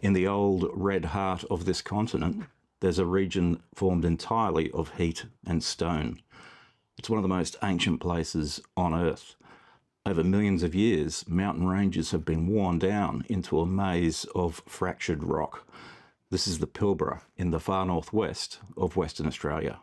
In the old red heart of this continent, there's a region formed entirely of heat and stone. It's one of the most ancient places on Earth. Over millions of years, mountain ranges have been worn down into a maze of fractured rock. This is the Pilbara in the far northwest of Western Australia.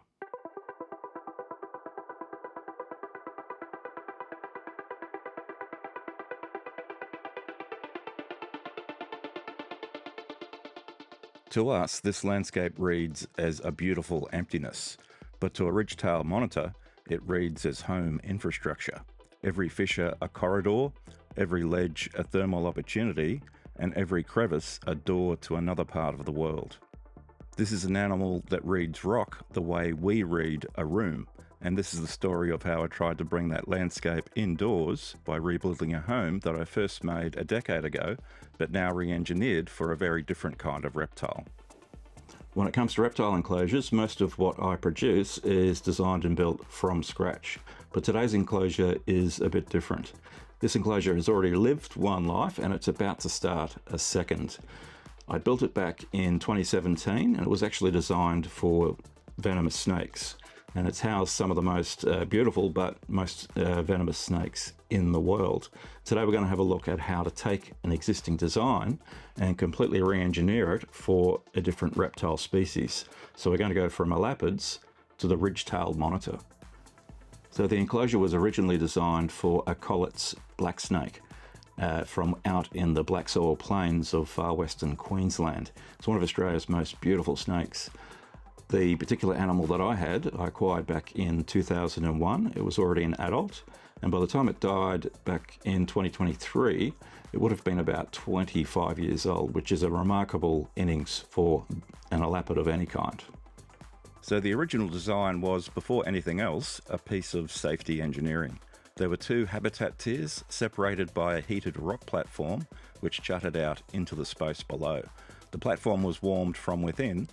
To us, this landscape reads as a beautiful emptiness, but to a ridge-tailed monitor, it reads as home infrastructure. Every fissure a corridor, every ledge a thermal opportunity, and every crevice a door to another part of the world. This is an animal that reads rock the way we read a room, and this is the story of how I tried to bring that landscape indoors by rebuilding a home that I first made a decade ago, but now re-engineered for a very different kind of reptile. When it comes to reptile enclosures, most of what I produce is designed and built from scratch, but today's enclosure is a bit different. This enclosure has already lived one life and it's about to start a second. I built it back in 2017 and it was actually designed for venomous snakes. And it's housed some of the most beautiful but most venomous snakes in the world. Today we're going to have a look at how to take an existing design and completely re-engineer it for a different reptile species. So we're going to go from elapids to the ridge-tailed monitor. So the enclosure was originally designed for a Collet's black snake from out in the black soil plains of far western Queensland. It's one of Australia's most beautiful snakes. The particular animal that I had, I acquired back in 2001. It was already an adult, and by the time it died back in 2023, it would have been about 25 years old, which is a remarkable innings for an elapid of any kind. So the original design was, before anything else, a piece of safety engineering. There were two habitat tiers separated by a heated rock platform, which jutted out into the space below. The platform was warmed from within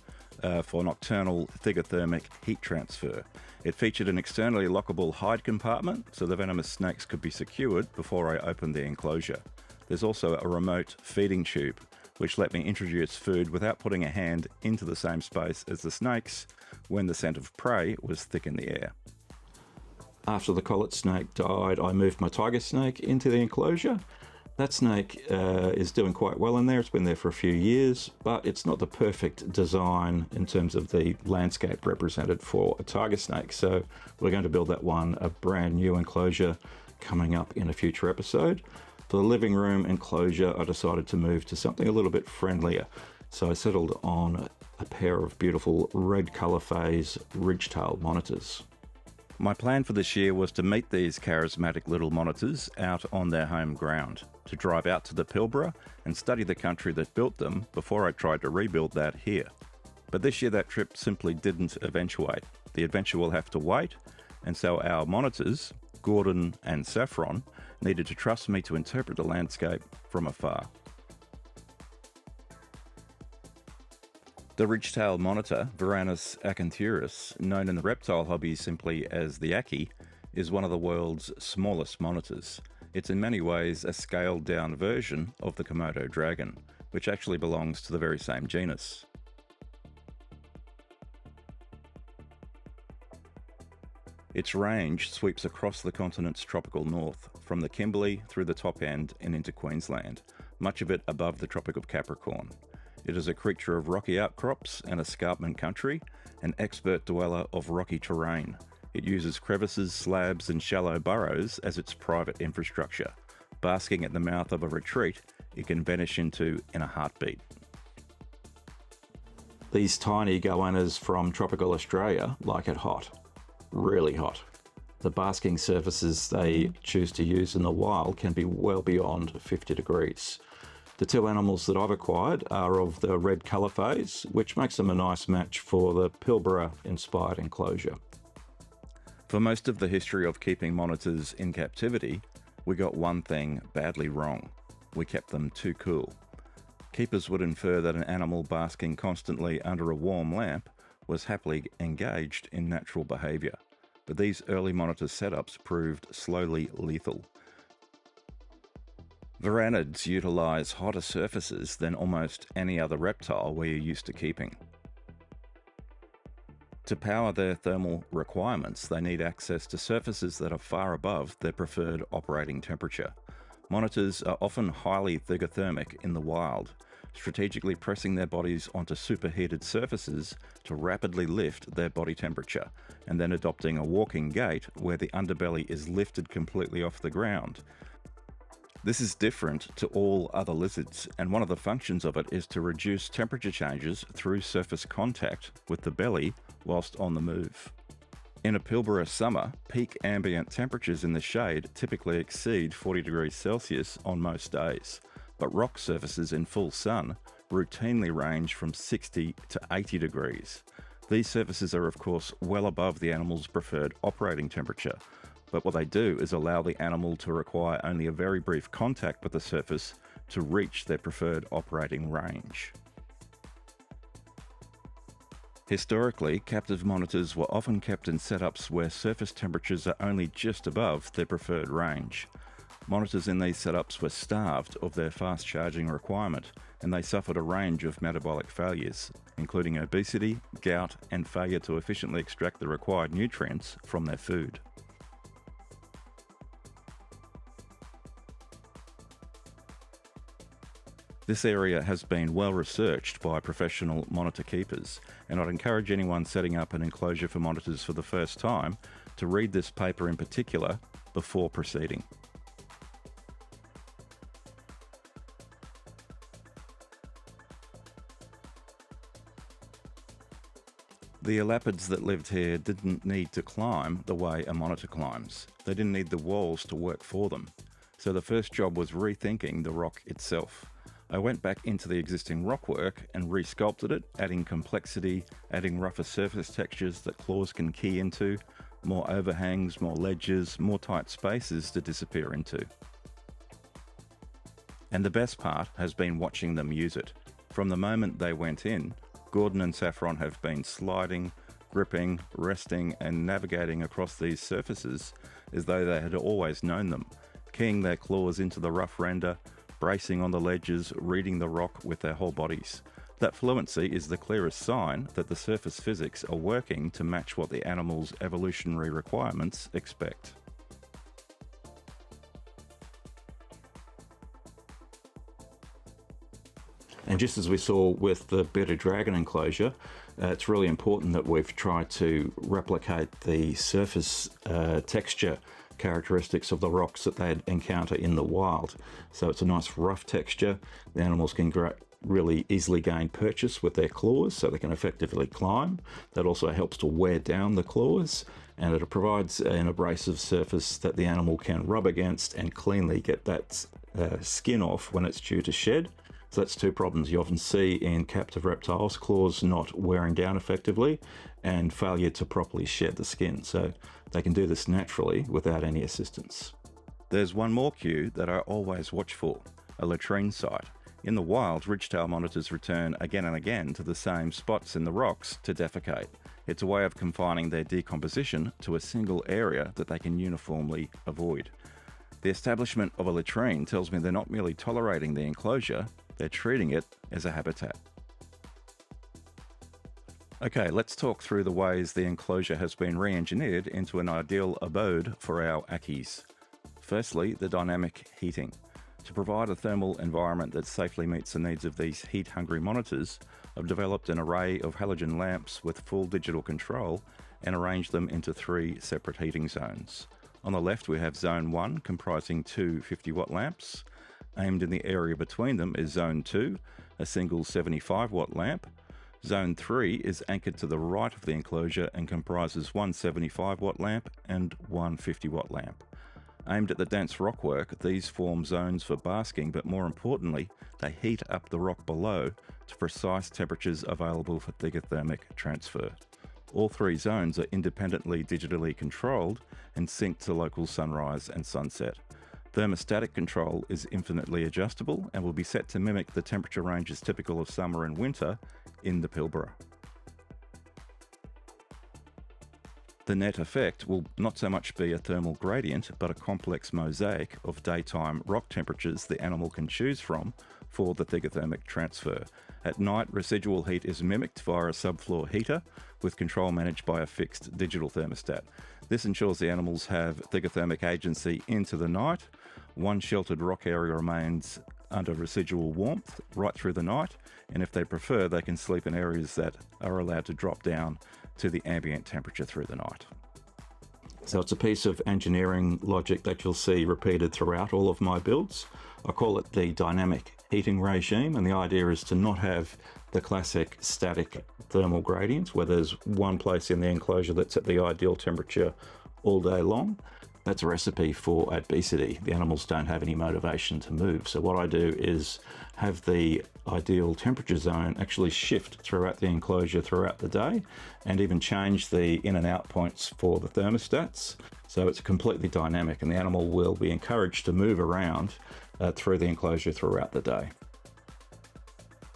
for nocturnal thigmothermic heat transfer. It featured an externally lockable hide compartment so the venomous snakes could be secured before I opened the enclosure. There's also a remote feeding tube, which let me introduce food without putting a hand into the same space as the snakes when the scent of prey was thick in the air. After the Collet snake died, I moved my tiger snake into the enclosure. That snake is doing quite well in there. It's been there for a few years, but it's not the perfect design in terms of the landscape represented for a tiger snake. So we're going to build that one a brand new enclosure coming up in a future episode. For the living room enclosure, I decided to move to something a little bit friendlier. So I settled on a pair of beautiful red colour phase ridge-tailed monitors. My plan for this year was to meet these charismatic little monitors out on their home ground, to drive out to the Pilbara and study the country that built them before I tried to rebuild that here. But this year that trip simply didn't eventuate. The adventure will have to wait, and so our monitors, Gordon and Saffron, needed to trust me to interpret the landscape from afar. The ridge-tailed monitor, Varanus acanthurus, known in the reptile hobby simply as the Ackie, is one of the world's smallest monitors. It's in many ways a scaled-down version of the Komodo dragon, which actually belongs to the very same genus. Its range sweeps across the continent's tropical north, from the Kimberley through the top end and into Queensland, much of it above the Tropic of Capricorn. It is a creature of rocky outcrops and escarpment country, an expert dweller of rocky terrain. It uses crevices, slabs and shallow burrows as its private infrastructure. Basking at the mouth of a retreat, it can vanish into in a heartbeat. These tiny goannas from tropical Australia like it hot. Really hot. The basking surfaces they choose to use in the wild can be well beyond 50 degrees. The two animals that I've acquired are of the red colour phase, which makes them a nice match for the Pilbara-inspired enclosure. For most of the history of keeping monitors in captivity, we got one thing badly wrong. We kept them too cool. Keepers would infer that an animal basking constantly under a warm lamp was happily engaged in natural behaviour, but these early monitor setups proved slowly lethal. Varanids utilise hotter surfaces than almost any other reptile we're used to keeping. To power their thermal requirements, they need access to surfaces that are far above their preferred operating temperature. Monitors are often highly thigmothermic in the wild, strategically pressing their bodies onto superheated surfaces to rapidly lift their body temperature, and then adopting a walking gait where the underbelly is lifted completely off the ground. This is different to all other lizards, and one of the functions of it is to reduce temperature changes through surface contact with the belly whilst on the move. In a Pilbara summer, peak ambient temperatures in the shade typically exceed 40 degrees Celsius on most days, but rock surfaces in full sun routinely range from 60 to 80 degrees. These surfaces are of course well above the animal's preferred operating temperature, but what they do is allow the animal to require only a very brief contact with the surface to reach their preferred operating range. Historically, captive monitors were often kept in setups where surface temperatures are only just above their preferred range. Monitors in these setups were starved of their fast charging requirement, and they suffered a range of metabolic failures, including obesity, gout, and failure to efficiently extract the required nutrients from their food. This area has been well researched by professional monitor keepers, and I'd encourage anyone setting up an enclosure for monitors for the first time to read this paper in particular before proceeding. The elapids that lived here didn't need to climb the way a monitor climbs. They didn't need the walls to work for them. So the first job was rethinking the rock itself. I went back into the existing rockwork and resculpted it, adding complexity, adding rougher surface textures that claws can key into, more overhangs, more ledges, more tight spaces to disappear into. And the best part has been watching them use it. From the moment they went in, Gordon and Saffron have been sliding, gripping, resting, and navigating across these surfaces as though they had always known them, keying their claws into the rough render, bracing on the ledges, reading the rock with their whole bodies. That fluency is the clearest sign that the surface physics are working to match what the animal's evolutionary requirements expect. And just as we saw with the bearded dragon enclosure, it's really important that we've tried to replicate the surface texture characteristics of the rocks that they'd encounter in the wild. So it's a nice rough texture. The animals can really easily gain purchase with their claws, so they can effectively climb. That also helps to wear down the claws, and it provides an abrasive surface that the animal can rub against and cleanly get that skin off when it's due to shed. So that's two problems you often see in captive reptiles: claws not wearing down effectively and failure to properly shed the skin. So they can do this naturally without any assistance. There's one more cue that I always watch for: a latrine site. In the wild, ridgetail monitors return again and again to the same spots in the rocks to defecate. It's a way of confining their decomposition to a single area that they can uniformly avoid. The establishment of a latrine tells me they're not merely tolerating the enclosure, they're treating it as a habitat. Okay, let's talk through the ways the enclosure has been re-engineered into an ideal abode for our Ackies. Firstly, the dynamic heating. To provide a thermal environment that safely meets the needs of these heat-hungry monitors, I've developed an array of halogen lamps with full digital control and arranged them into 3 separate heating zones. On the left, we have Zone 1, comprising 2 50-watt lamps. Aimed in the area between them is Zone 2, a single 75-watt lamp. Zone 3 is anchored to the right of the enclosure and comprises one 75-watt lamp and one 50-watt lamp. Aimed at the dense rockwork, these form zones for basking, but more importantly, they heat up the rock below to precise temperatures available for thigmothermic transfer. All 3 zones are independently digitally controlled and synced to local sunrise and sunset. Thermostatic control is infinitely adjustable and will be set to mimic the temperature ranges typical of summer and winter in the Pilbara. The net effect will not so much be a thermal gradient, but a complex mosaic of daytime rock temperatures the animal can choose from for the thigmothermic transfer. At night, residual heat is mimicked via a subfloor heater, with control managed by a fixed digital thermostat. This ensures the animals have thigmothermic agency into the night. One sheltered rock area remains under residual warmth right through the night, and if they prefer, they can sleep in areas that are allowed to drop down to the ambient temperature through the night. So it's a piece of engineering logic that you'll see repeated throughout all of my builds. I call it the dynamic heating regime, and the idea is to not have the classic static thermal gradient where there's one place in the enclosure that's at the ideal temperature all day long. That's a recipe for obesity. The animals don't have any motivation to move. So what I do is have the ideal temperature zone actually shift throughout the enclosure throughout the day, and even change the in and out points for the thermostats. So it's completely dynamic, and the animal will be encouraged to move around through the enclosure throughout the day.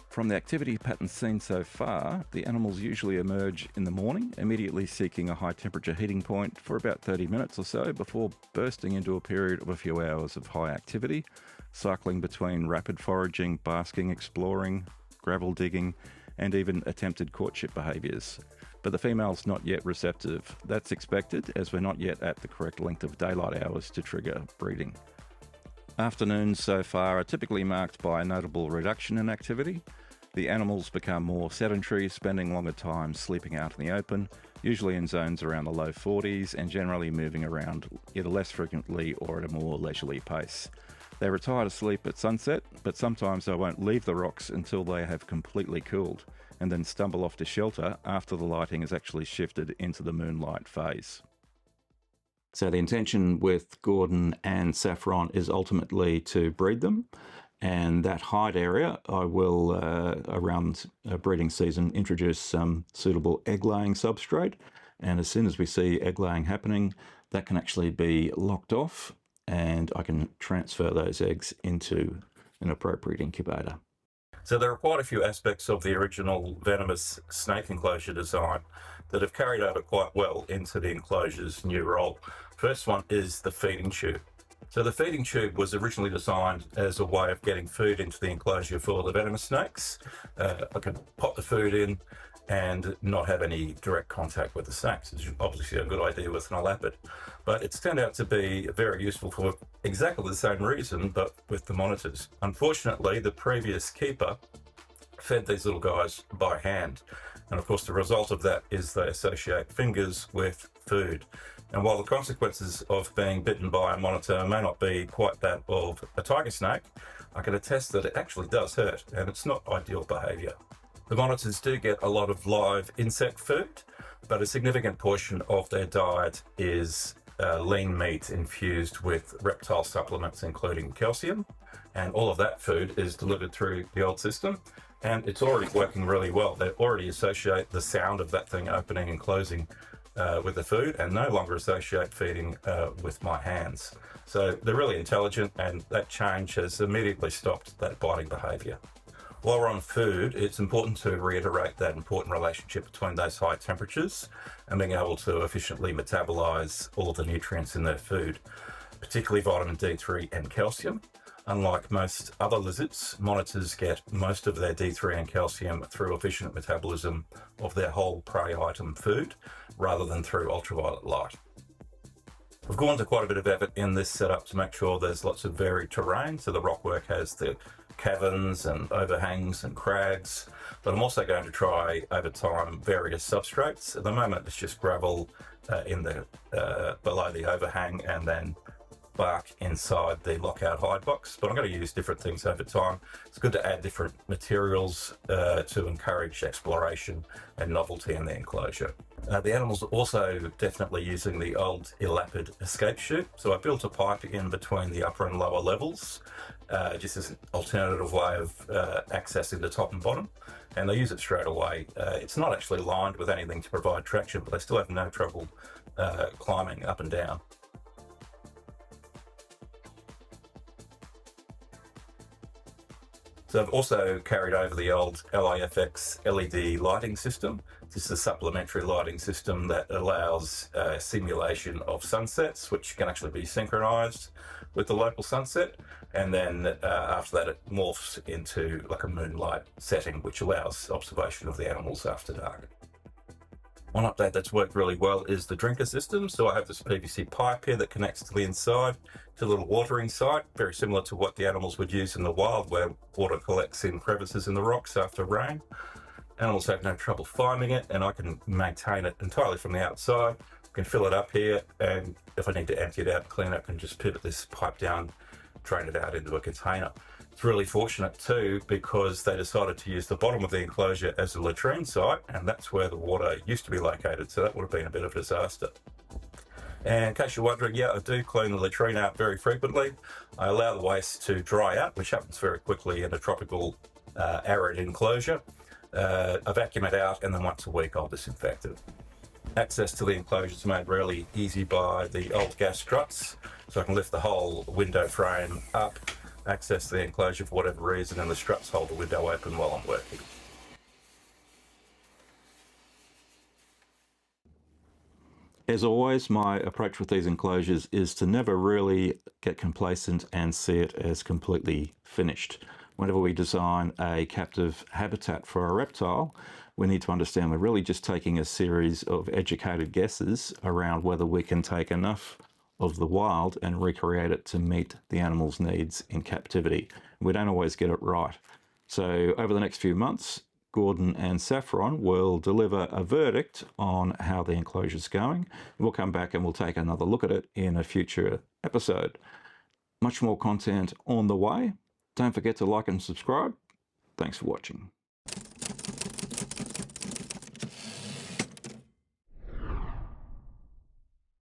From the activity patterns seen so far, the animals usually emerge in the morning, immediately seeking a high temperature heating point for about 30 minutes or so before bursting into a period of a few hours of high activity, cycling between rapid foraging, basking, exploring, gravel digging, and even attempted courtship behaviours. But the female's not yet receptive. That's expected, as we're not yet at the correct length of daylight hours to trigger breeding. Afternoons so far are typically marked by a notable reduction in activity. The animals become more sedentary, spending longer time sleeping out in the open, usually in zones around the low 40s, and generally moving around either less frequently or at a more leisurely pace. They retire to sleep at sunset, but sometimes they won't leave the rocks until they have completely cooled, and then stumble off to shelter after the lighting has actually shifted into the moonlight phase. So the intention with Gordon and Saffron is ultimately to breed them, and that hide area I will, around breeding season, introduce some suitable egg-laying substrate, and as soon as we see egg-laying happening, that can actually be locked off, and I can transfer those eggs into an appropriate incubator. So there are quite a few aspects of the original venomous snake enclosure design that have carried over quite well into the enclosure's new role. First one is the feeding tube. So the feeding tube was originally designed as a way of getting food into the enclosure for the venomous snakes. I could pop the food in and not have any direct contact with the snakes. It's obviously a good idea with an elapid, but it's turned out to be very useful for exactly the same reason, but with the monitors. Unfortunately, the previous keeper fed these little guys by hand, and of course the result of that is they associate fingers with food. And while the consequences of being bitten by a monitor may not be quite that of a tiger snake, I can attest that it actually does hurt, and it's not ideal behaviour. The monitors do get a lot of live insect food, but a significant portion of their diet is lean meat infused with reptile supplements, including calcium, and all of that food is delivered through the old system, and it's already working really well. They already associate the sound of that thing opening and closing with the food, and no longer associate feeding with my hands. So they're really intelligent, and that change has immediately stopped that biting behaviour. While we're on food, it's important to reiterate that important relationship between those high temperatures and being able to efficiently metabolize all of the nutrients in their food, particularly vitamin D3 and calcium. Unlike most other lizards, monitors get most of their D3 and calcium through efficient metabolism of their whole prey item food, rather than through ultraviolet light. We've gone to quite a bit of effort in this setup to make sure there's lots of varied terrain, so the rockwork has the caverns and overhangs and crags, but I'm also going to try over time various substrates. At the moment it's just gravel in the below the overhang, and then bark inside the lockout hide box, but I'm going to use different things over time. It's good to add different materials to encourage exploration and novelty in the enclosure. The animals are also definitely using the old elapid escape chute, so I built a pipe in between the upper and lower levels, just as an alternative way of accessing the top and bottom, and they use it straight away. It's not actually lined with anything to provide traction, but they still have no trouble climbing up and down. So I've also carried over the old LIFX LED lighting system. This is a supplementary lighting system that allows simulation of sunsets, which can actually be synchronized with the local sunset. And then after that, it morphs into like a moonlight setting, which allows observation of the animals after dark. One update that's worked really well is the drinker system. So I have this PVC pipe here that connects to the inside to a little watering site, very similar to what the animals would use in the wild, where water collects in crevices in the rocks after rain. Animals have no trouble finding it, and I can maintain it entirely from the outside. I can fill it up here, and if I need to empty it out and clean it, I can just pivot this pipe down, drain it out into a container. It's really fortunate too, because they decided to use the bottom of the enclosure as a latrine site, and that's where the water used to be located, so that would have been a bit of a disaster. And in case you're wondering, yeah, I do clean the latrine out very frequently. I allow the waste to dry out, which happens very quickly in a tropical arid enclosure. I vacuum it out, and then once a week I'll disinfect it. Access to the enclosure is made really easy by the old gas struts, so I can lift the whole window frame up, access the enclosure for whatever reason, and the struts hold the window open while I'm working. As always, my approach with these enclosures is to never really get complacent and see it as completely finished. Whenever we design a captive habitat for a reptile, we need to understand we're really just taking a series of educated guesses around whether we can take enough of the wild and recreate it to meet the animal's needs in captivity. We don't always get it right. So over the next few months, Gordon and Saffron will deliver a verdict on how the enclosure's going. We'll come back and we'll take another look at it in a future episode. Much more content on the way. Don't forget to like and subscribe. Thanks for watching.